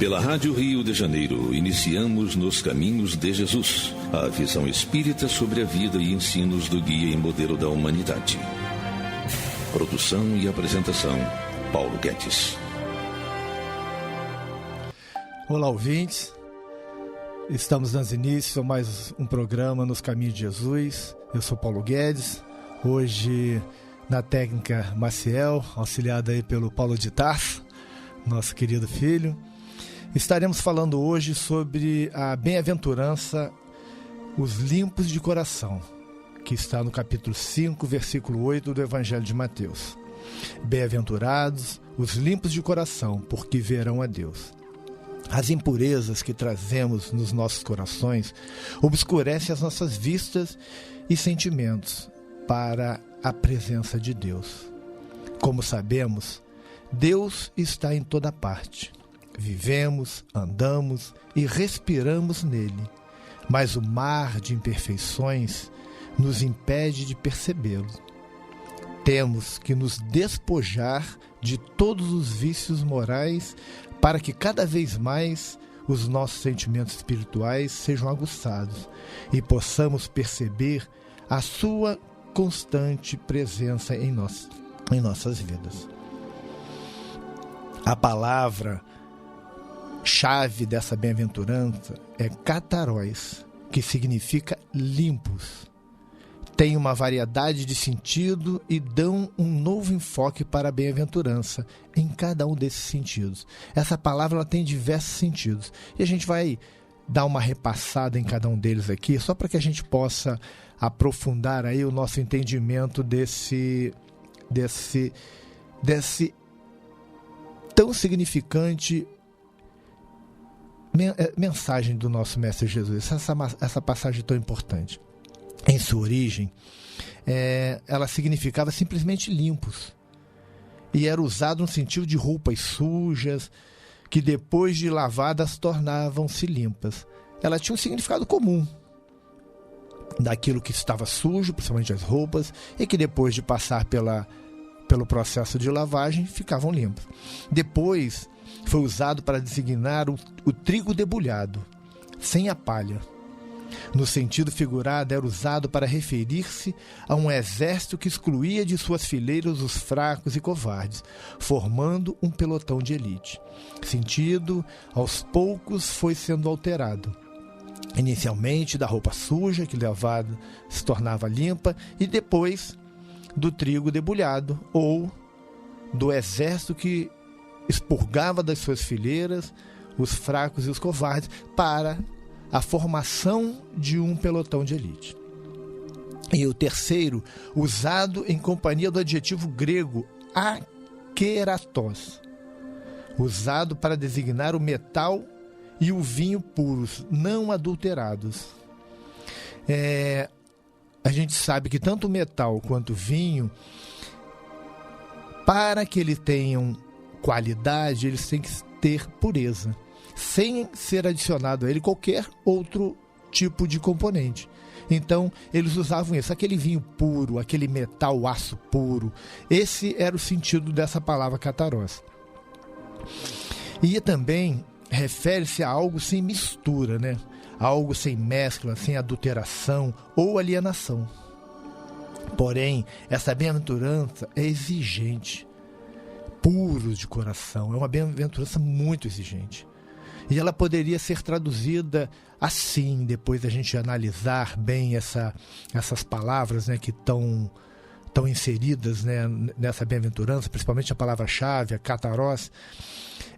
Pela Rádio Rio de Janeiro, iniciamos Nos Caminhos de Jesus, a visão espírita sobre a vida e ensinos do guia e modelo da humanidade. Produção e apresentação, Paulo Guedes. Olá, ouvintes. Estamos dando início a mais um programa Nos Caminhos de Jesus. Eu sou Paulo Guedes. Hoje, na técnica Maciel, auxiliada aí pelo Paulo de Tarso, nosso querido filho. Estaremos falando hoje sobre a bem-aventurança, os limpos de coração, que está no capítulo 5, versículo 8 do Evangelho de Mateus. Bem-aventurados os limpos de coração, porque verão a Deus. As impurezas que trazemos nos nossos corações obscurecem as nossas vistas e sentimentos para a presença de Deus. Como sabemos, Deus está em toda parte. Vivemos, andamos e respiramos nele, mas o mar de imperfeições nos impede de percebê-lo. Temos que nos despojar de todos os vícios morais para que cada vez mais os nossos sentimentos espirituais sejam aguçados e possamos perceber a sua constante presença em nossas vidas. A palavra chave dessa bem-aventurança é kataróis, que significa limpos. Tem uma variedade de sentido e dão um novo enfoque para a bem-aventurança em cada um desses sentidos. Essa palavra ela tem diversos sentidos e a gente vai dar uma repassada em cada um deles aqui, só para que a gente possa aprofundar aí o nosso entendimento desse tão significante mensagem do nosso Mestre Jesus, essa passagem tão importante. Em sua origem, ela significava simplesmente limpos, e era usado no sentido de roupas sujas, que depois de lavadas tornavam-se limpas. Ela tinha um significado comum, daquilo que estava sujo, principalmente as roupas, e que depois de passar pelo processo de lavagem, ficavam limpos. Depois foi usado para designar o trigo debulhado, sem a palha. No sentido figurado, era usado para referir-se a um exército que excluía de suas fileiras os fracos e covardes, formando um pelotão de elite. Sentido, aos poucos, foi sendo alterado. Inicialmente da roupa suja, que lavada se tornava limpa, e depois do trigo debulhado, ou do exército que expurgava das suas fileiras os fracos e os covardes, para a formação de um pelotão de elite. E o terceiro, usado em companhia do adjetivo grego akeratos, usado para designar o metal e o vinho puros, não adulterados. A gente sabe que tanto o metal quanto o vinho, para que eles tenham qualidade, eles têm que ter pureza, sem ser adicionado a ele qualquer outro tipo de componente. Então, eles usavam isso, aquele vinho puro, aquele metal, aço puro. Esse era o sentido dessa palavra kataros. E também refere-se a algo sem mistura, né? Algo sem mescla, sem adulteração ou alienação. Porém, essa bem-aventurança é exigente, puros de coração. É uma bem-aventurança muito exigente. E ela poderia ser traduzida assim, depois da gente analisar bem essas palavras, né, que estão inseridas, né, nessa bem-aventurança, principalmente a palavra-chave, a kataros.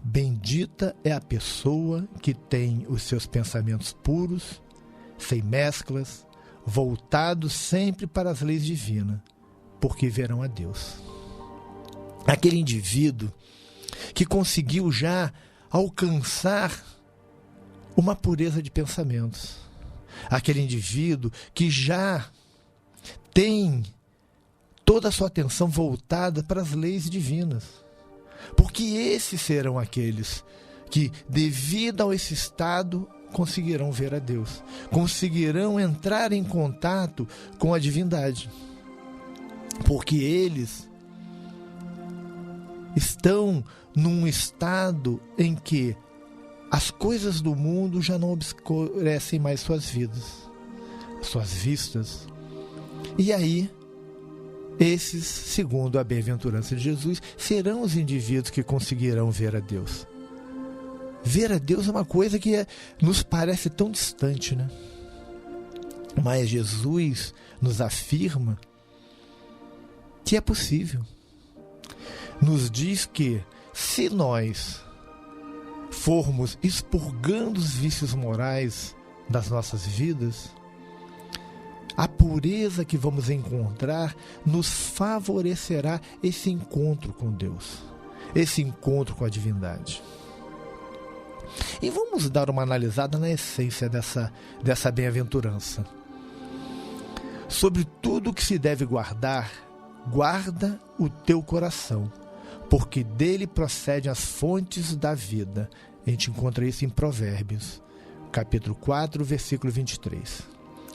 Bendita é a pessoa que tem os seus pensamentos puros, sem mesclas, voltados sempre para as leis divinas, porque verão a Deus. Aquele indivíduo que conseguiu já alcançar uma pureza de pensamentos. Aquele indivíduo que já tem toda a sua atenção voltada para as leis divinas. Porque esses serão aqueles que, devido a esse estado, conseguirão ver a Deus, conseguirão entrar em contato com a divindade, porque eles estão num estado em que as coisas do mundo já não obscurecem mais suas vidas, suas vistas. E aí, esses, segundo a bem-aventurança de Jesus, serão os indivíduos que conseguirão ver a Deus. Ver a Deus é uma coisa que nos parece tão distante, né? Mas Jesus nos afirma que é possível. Nos diz que, se nós formos expurgando os vícios morais das nossas vidas, a pureza que vamos encontrar nos favorecerá esse encontro com Deus, esse encontro com a divindade. E vamos dar uma analisada na essência dessa bem-aventurança. Sobre tudo o que se deve guardar, guarda o teu coração, porque dele procedem as fontes da vida. A gente encontra isso em Provérbios, capítulo 4, versículo 23.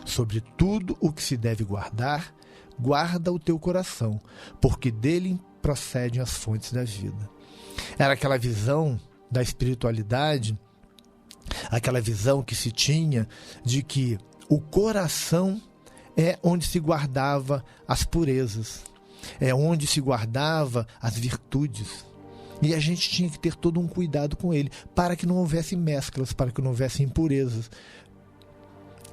Sobre tudo o que se deve guardar, guarda o teu coração, porque dele procedem as fontes da vida. Era aquela visão da espiritualidade, aquela visão que se tinha de que o coração é onde se guardava as purezas, é onde se guardava as virtudes. E a gente tinha que ter todo um cuidado com ele, para que não houvesse mesclas, para que não houvesse impurezas.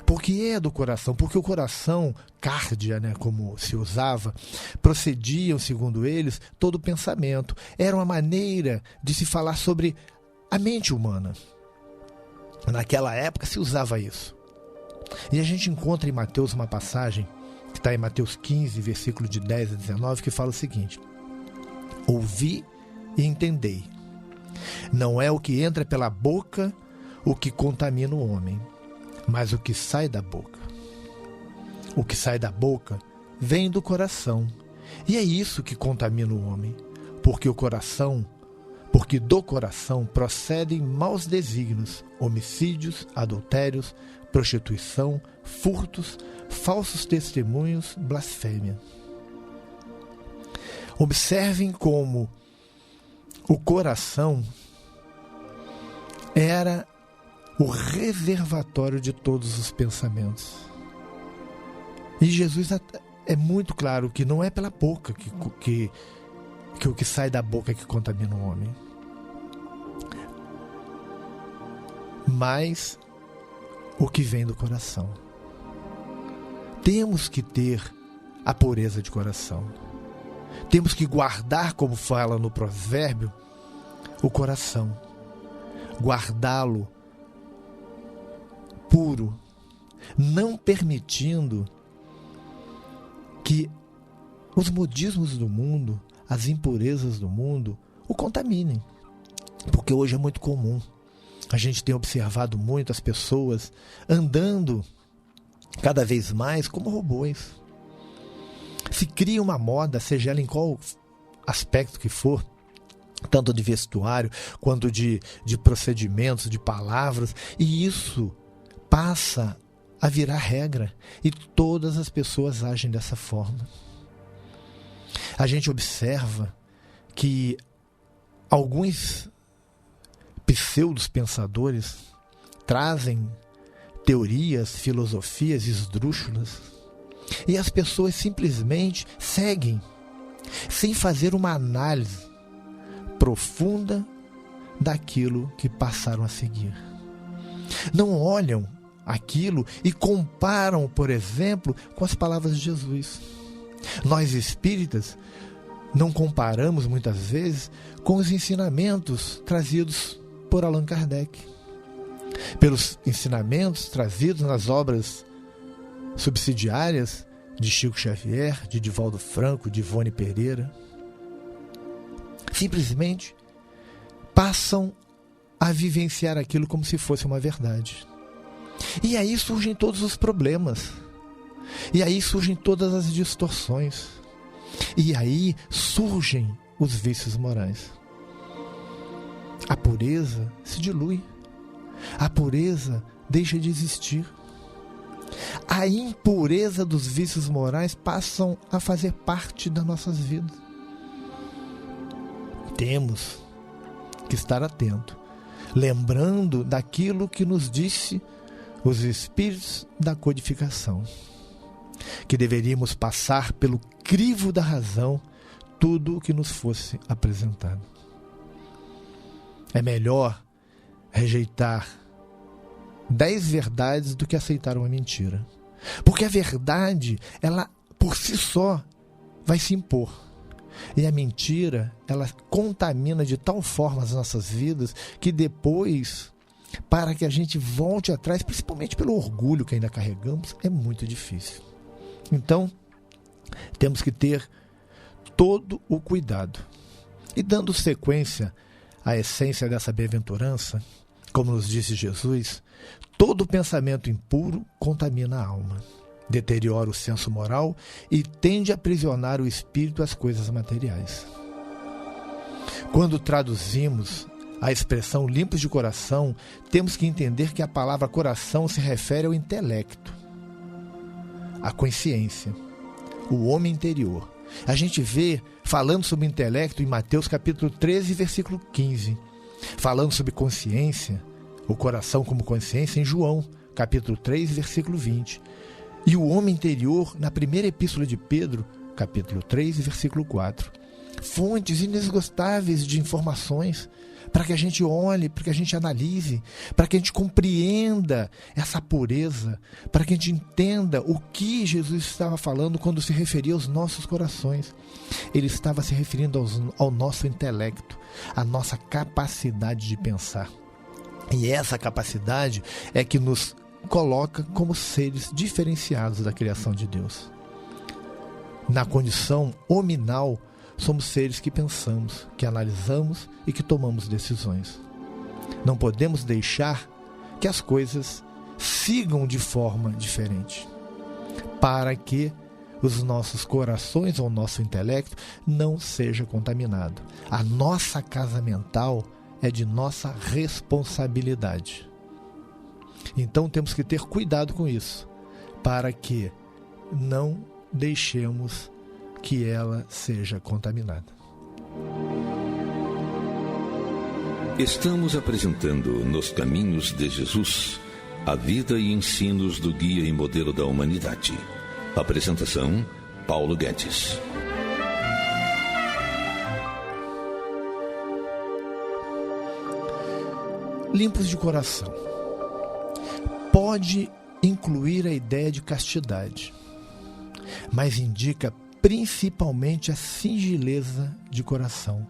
Porque é do coração, porque o coração, cárdia, né, como se usava, procediam, segundo eles, todo o pensamento. Era uma maneira de se falar sobre a mente humana. Naquela época se usava isso. E a gente encontra em Mateus uma passagem, que está em Mateus 15, versículo de 10 a 19, que fala o seguinte: ouvi e entendei. Não é o que entra pela boca o que contamina o homem, mas o que sai da boca. O que sai da boca vem do coração, e é isso que contamina o homem, porque do coração procedem maus desígnios, homicídios, adultérios, prostituição, furtos, falsos testemunhos, blasfêmia. Observem como o coração era o reservatório de todos os pensamentos. E Jesus é muito claro que não é pela boca que o que sai da boca é que contamina o homem, mas o que vem do coração. Temos que ter a pureza de coração. Temos que guardar, como fala no provérbio, o coração. Guardá-lo puro, não permitindo que os modismos do mundo, as impurezas do mundo, o contaminem. Porque hoje é muito comum. A gente tem observado muito as pessoas andando cada vez mais como robôs. Se cria uma moda, seja ela em qual aspecto que for, tanto de vestuário quanto de procedimentos, de palavras, e isso passa a virar regra, e todas as pessoas agem dessa forma. A gente observa que alguns pseudos pensadores trazem teorias, filosofias esdrúxulas, e as pessoas simplesmente seguem, sem fazer uma análise profunda daquilo que passaram a seguir. Não olham aquilo e comparam, por exemplo, com as palavras de Jesus. Nós espíritas não comparamos muitas vezes com os ensinamentos trazidos por Allan Kardec, pelos ensinamentos trazidos nas obras subsidiárias de Chico Xavier, de Divaldo Franco, de Ivone Pereira. Simplesmente passam a vivenciar aquilo como se fosse uma verdade. E aí surgem todos os problemas. E aí surgem todas as distorções. E aí surgem os vícios morais. A pureza se dilui. A pureza deixa de existir. A impureza dos vícios morais passam a fazer parte das nossas vidas. Temos que estar atento. lembrando daquilo que nos disse os espíritos da codificação, que deveríamos passar pelo crivo da razão tudo o que nos fosse apresentado. É melhor rejeitar 10 verdades do que aceitar uma mentira. Porque a verdade, ela por si só vai se impor. E a mentira, ela contamina de tal forma as nossas vidas que depois, para que a gente volte atrás, principalmente pelo orgulho que ainda carregamos, é muito difícil. Então, temos que ter todo o cuidado. E dando sequência à essência dessa bem-aventurança, como nos disse Jesus, todo pensamento impuro contamina a alma, deteriora o senso moral e tende a aprisionar o espírito às coisas materiais. Quando traduzimos a expressão limpos de coração, temos que entender que a palavra coração se refere ao intelecto, à consciência, o homem interior. A gente vê falando sobre intelecto em Mateus capítulo 13, versículo 15. Falando sobre consciência, o coração como consciência, em João capítulo 3, versículo 20. E o homem interior, na primeira epístola de Pedro, capítulo 3, versículo 4. Fontes inesgotáveis de informações para que a gente olhe, para que a gente analise, para que a gente compreenda essa pureza, para que a gente entenda o que Jesus estava falando quando se referia aos nossos corações. Ele estava se referindo ao nosso intelecto, à nossa capacidade de pensar. E essa capacidade é que nos coloca como seres diferenciados da criação de Deus. Na condição hominal, somos seres que pensamos, que analisamos e que tomamos decisões. Não podemos deixar que as coisas sigam de forma diferente, para que os nossos corações ou o nosso intelecto não seja contaminado. A nossa casa mental é de nossa responsabilidade. Então temos que ter cuidado com isso, para que não deixemos que ela seja contaminada. Estamos apresentando Nos Caminhos de Jesus, a vida e ensinos do Guia e Modelo da Humanidade. Apresentação, Paulo Guedes. Limpos de coração. Pode incluir a ideia de castidade, mas indica principalmente a singeleza de coração,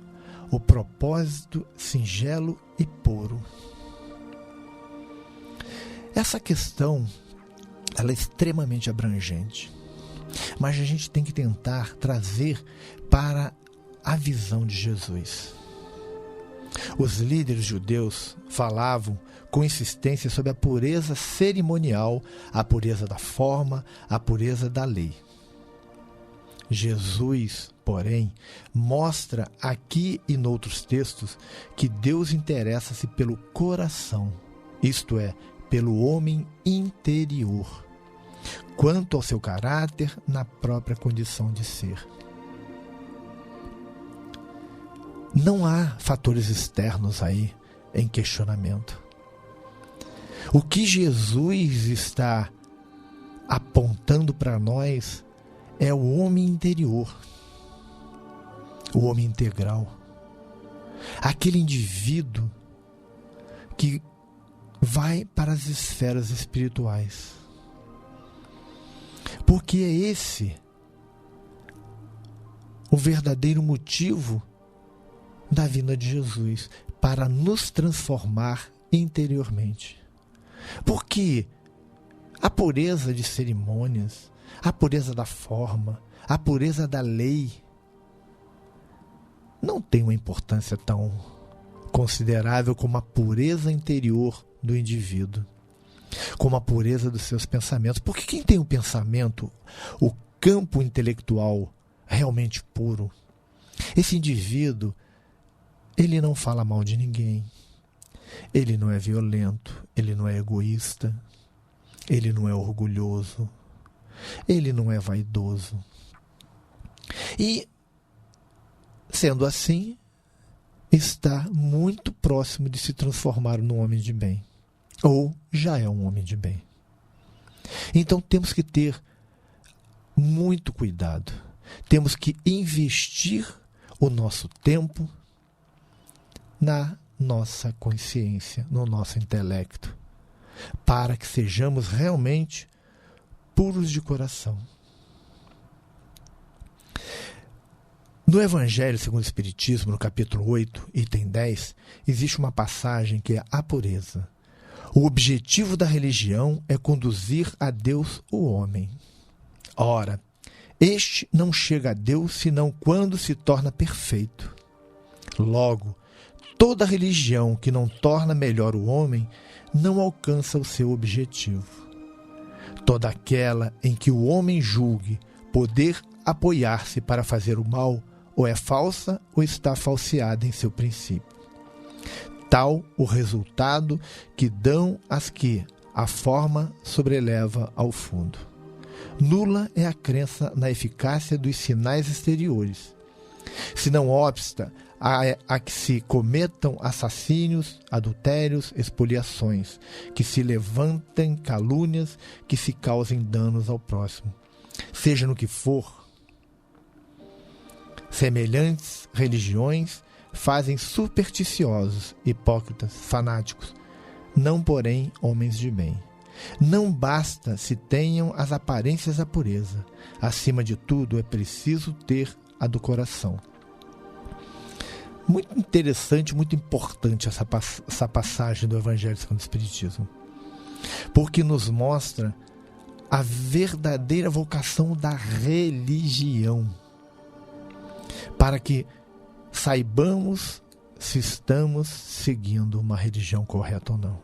o propósito singelo e puro. Essa questão, ela é extremamente abrangente, mas a gente tem que tentar trazer para a visão de Jesus. Os líderes judeus falavam com insistência sobre a pureza cerimonial, a pureza da forma, a pureza da lei. Jesus, porém, mostra aqui e noutros textos que Deus interessa-se pelo coração, isto é, pelo homem interior, quanto ao seu caráter na própria condição de ser. Não há fatores externos aí em questionamento. O que Jesus está apontando para nós é o homem interior, o homem integral, aquele indivíduo que vai para as esferas espirituais. Porque é esse o verdadeiro motivo da vinda de Jesus, para nos transformar interiormente. Porque a pureza de cerimônias, a pureza da forma, a pureza da lei não tem uma importância tão considerável como a pureza interior do indivíduo, como a pureza dos seus pensamentos. Porque quem tem o pensamento, o campo intelectual realmente puro, esse indivíduo, ele não fala mal de ninguém, ele não é violento, ele não é egoísta, ele não é orgulhoso, ele não é vaidoso. E, sendo assim, está muito próximo de se transformar num homem de bem, ou já é um homem de bem. Então temos que ter muito cuidado, temos que investir o nosso tempo na nossa consciência, no nosso intelecto, para que sejamos realmente puros de coração. No Evangelho segundo o Espiritismo, no capítulo 8, item 10, existe uma passagem que é a pureza. O objetivo da religião é conduzir a Deus o homem. Ora, este não chega a Deus senão quando se torna perfeito. Logo, toda religião que não torna melhor o homem não alcança o seu objetivo. Toda aquela em que o homem julgue poder apoiar-se para fazer o mal ou é falsa ou está falseada em seu princípio. Tal o resultado que dão as que a forma sobreleva ao fundo. Nula é a crença na eficácia dos sinais exteriores, se não obsta a que se cometam assassínios, adultérios, expoliações, que se levantem calúnias, que se causem danos ao próximo. Seja no que for, semelhantes religiões fazem supersticiosos, hipócritas, fanáticos, não porém homens de bem. Não basta se tenham as aparências da pureza. Acima de tudo, é preciso ter a do coração. Muito interessante, muito importante essa passagem do Evangelho segundo o Espiritismo, porque nos mostra a verdadeira vocação da religião, para que saibamos se estamos seguindo uma religião correta ou não.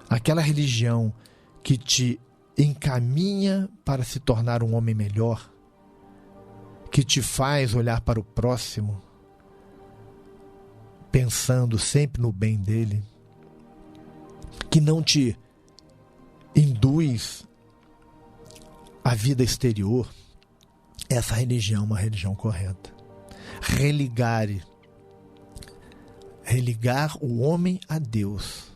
Aquela religião que te encaminha para se tornar um homem melhor, que te faz olhar para o próximo, pensando sempre no bem dele, que não te induz à vida exterior, essa religião é uma religião correta. Religar o homem a Deus,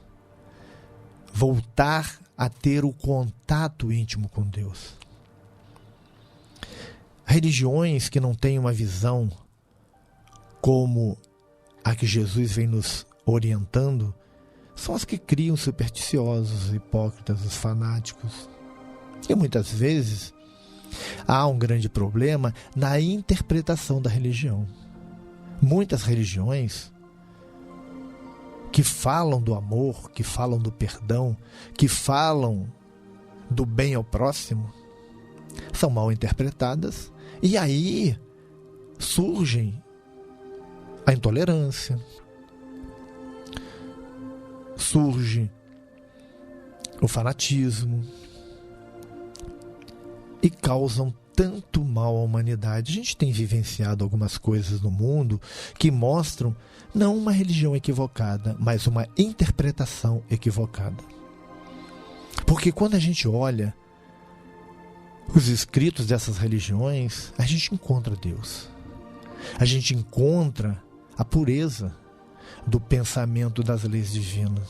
voltar a ter o contato íntimo com Deus. Religiões que não têm uma visão como a que Jesus vem nos orientando são as que criam supersticiosos, hipócritas, os fanáticos. E muitas vezes há um grande problema na interpretação da religião. Muitas religiões que falam do amor, que falam do perdão, que falam do bem ao próximo, são mal interpretadas, e aí surgem a intolerância, surge o fanatismo e causam tanto mal à humanidade. A gente tem vivenciado algumas coisas no mundo que mostram não uma religião equivocada, mas uma interpretação equivocada. Porque quando a gente olha os escritos dessas religiões, a gente encontra Deus. A gente encontra a pureza do pensamento das leis divinas.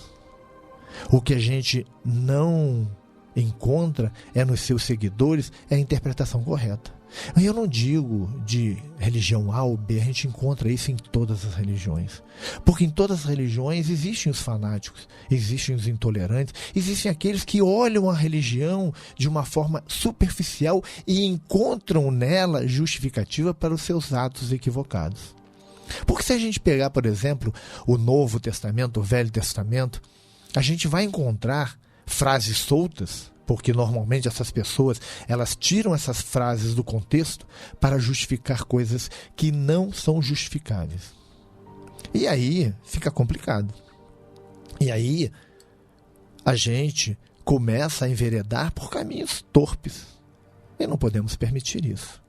O que a gente não encontra nos seus seguidores é a interpretação correta. Eu não digo de religião A ou B, a gente encontra isso em todas as religiões. Porque em todas as religiões existem os fanáticos, existem os intolerantes, existem aqueles que olham a religião de uma forma superficial e encontram nela justificativa para os seus atos equivocados. Porque se a gente pegar, por exemplo, o Novo Testamento, o Velho Testamento, a gente vai encontrar frases soltas, porque normalmente essas pessoas, elas tiram essas frases do contexto para justificar coisas que não são justificáveis. E aí fica complicado. E aí a gente começa a enveredar por caminhos torpes. E não podemos permitir isso.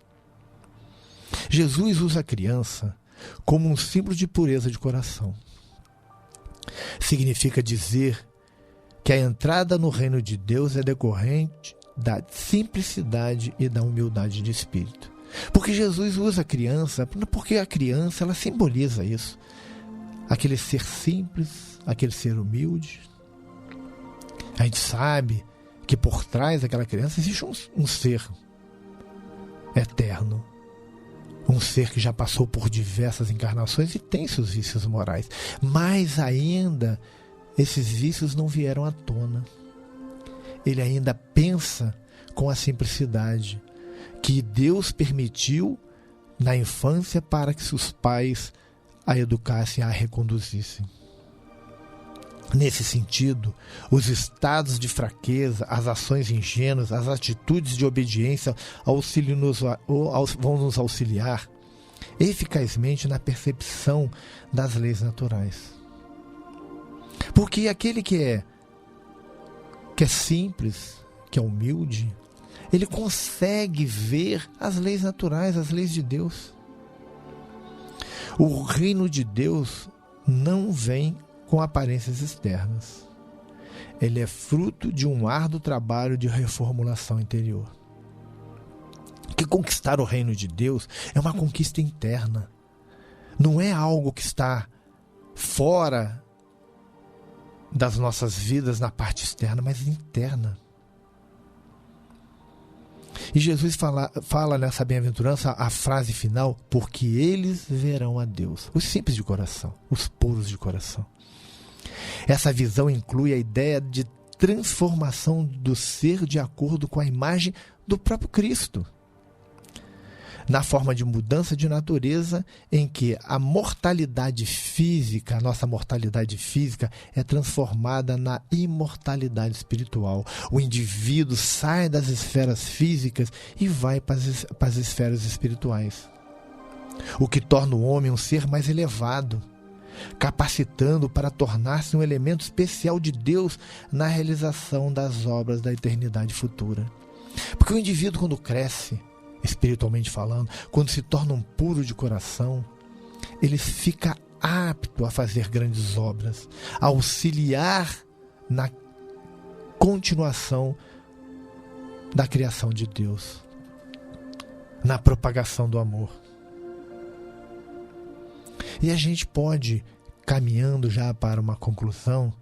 Jesus usa a criança como um símbolo de pureza de coração. Significa dizer que a entrada no reino de Deus é decorrente da simplicidade e da humildade de espírito. Porque Jesus usa a criança, porque a criança, ela simboliza isso. Aquele ser simples, aquele ser humilde. A gente sabe que por trás daquela criança existe um ser eterno. Um ser que já passou por diversas encarnações e tem seus vícios morais. Mas ainda, esses vícios não vieram à tona. Ele ainda pensa com a simplicidade que Deus permitiu na infância para que seus pais a educassem, a reconduzissem. Nesse sentido, os estados de fraqueza, as ações ingênuas, as atitudes de obediência vão nos auxiliar eficazmente na percepção das leis naturais. Porque aquele que é simples, que é humilde, ele consegue ver as leis naturais, as leis de Deus. O reino de Deus não vem com aparências externas. Ele é fruto de um árduo trabalho de reformulação interior. Que conquistar o reino de Deus é uma conquista interna. Não é algo que está fora das nossas vidas na parte externa, mas interna. E Jesus fala nessa bem-aventurança a frase final: porque eles verão a Deus. Os simples de coração, os puros de coração. Essa visão inclui a ideia de transformação do ser de acordo com a imagem do próprio Cristo, na forma de mudança de natureza, em que a mortalidade física, a nossa mortalidade física, é transformada na imortalidade espiritual. O indivíduo sai das esferas físicas e vai para as esferas espirituais, o que torna o homem um ser mais elevado, capacitando para tornar-se um elemento especial de Deus na realização das obras da eternidade futura. Porque o indivíduo, quando cresce, espiritualmente falando, quando se torna um puro de coração, ele fica apto a fazer grandes obras, a auxiliar na continuação da criação de Deus, na propagação do amor. E a gente pode, caminhando já para uma conclusão,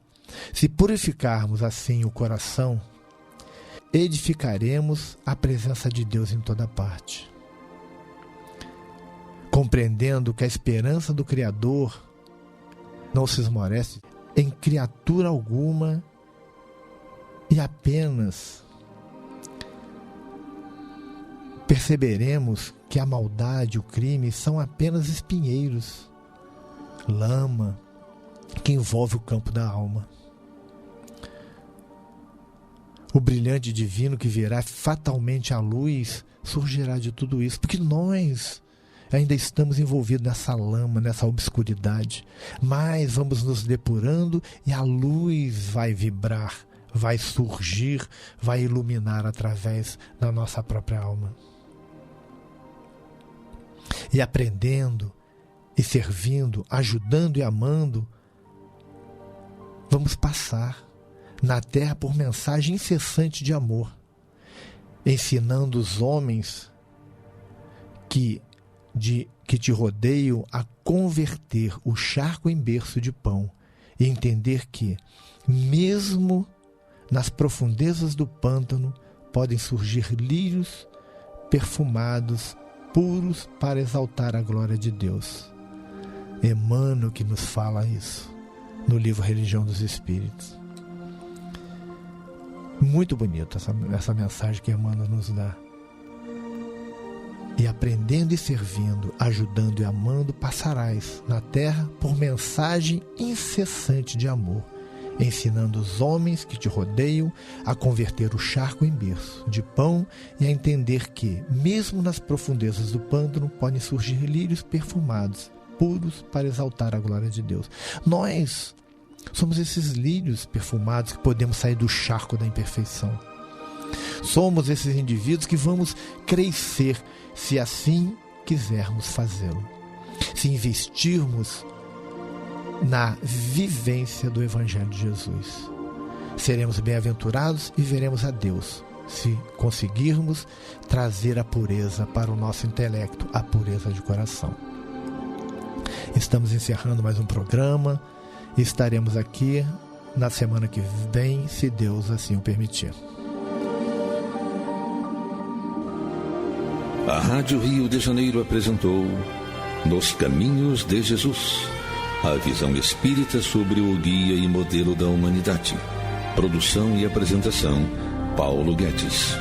se purificarmos assim o coração, edificaremos a presença de Deus em toda parte. Compreendendo que a esperança do Criador não se esmorece em criatura alguma e apenas perceberemos que a maldade e o crime são apenas espinheiros, lama que envolve o campo da alma. O brilhante divino que virá fatalmente à luz surgirá de tudo isso, porque nós ainda estamos envolvidos nessa lama, nessa obscuridade, mas vamos nos depurando e a luz vai vibrar, vai surgir, vai iluminar através da nossa própria alma. E aprendendo e servindo, ajudando e amando, vamos passar na terra por mensagem incessante de amor, ensinando os homens que te rodeiam a converter o charco em berço de pão e entender que, mesmo nas profundezas do pântano, podem surgir lírios perfumados, puros, para exaltar a glória de Deus. Emmanuel que nos fala isso no livro Religião dos Espíritos. Muito bonito essa mensagem que Emmanuel nos dá. E aprendendo e servindo, ajudando e amando, passarás na terra por mensagem incessante de amor, ensinando os homens que te rodeiam a converter o charco em berço de pão e a entender que, mesmo nas profundezas do pântano, podem surgir lírios perfumados, puros, para exaltar a glória de Deus. Nós somos esses lírios perfumados que podemos sair do charco da imperfeição. Somos esses indivíduos que vamos crescer, se assim quisermos fazê-lo. Se investirmos na vivência do Evangelho de Jesus, seremos bem-aventurados e veremos a Deus se conseguirmos trazer a pureza para o nosso intelecto, a pureza de coração. Estamos encerrando mais um programa e estaremos aqui na semana que vem, se Deus assim o permitir. A Rádio Rio de Janeiro apresentou Nos Caminhos de Jesus, a visão espírita sobre o guia e modelo da humanidade. Produção e apresentação, Paulo Guedes.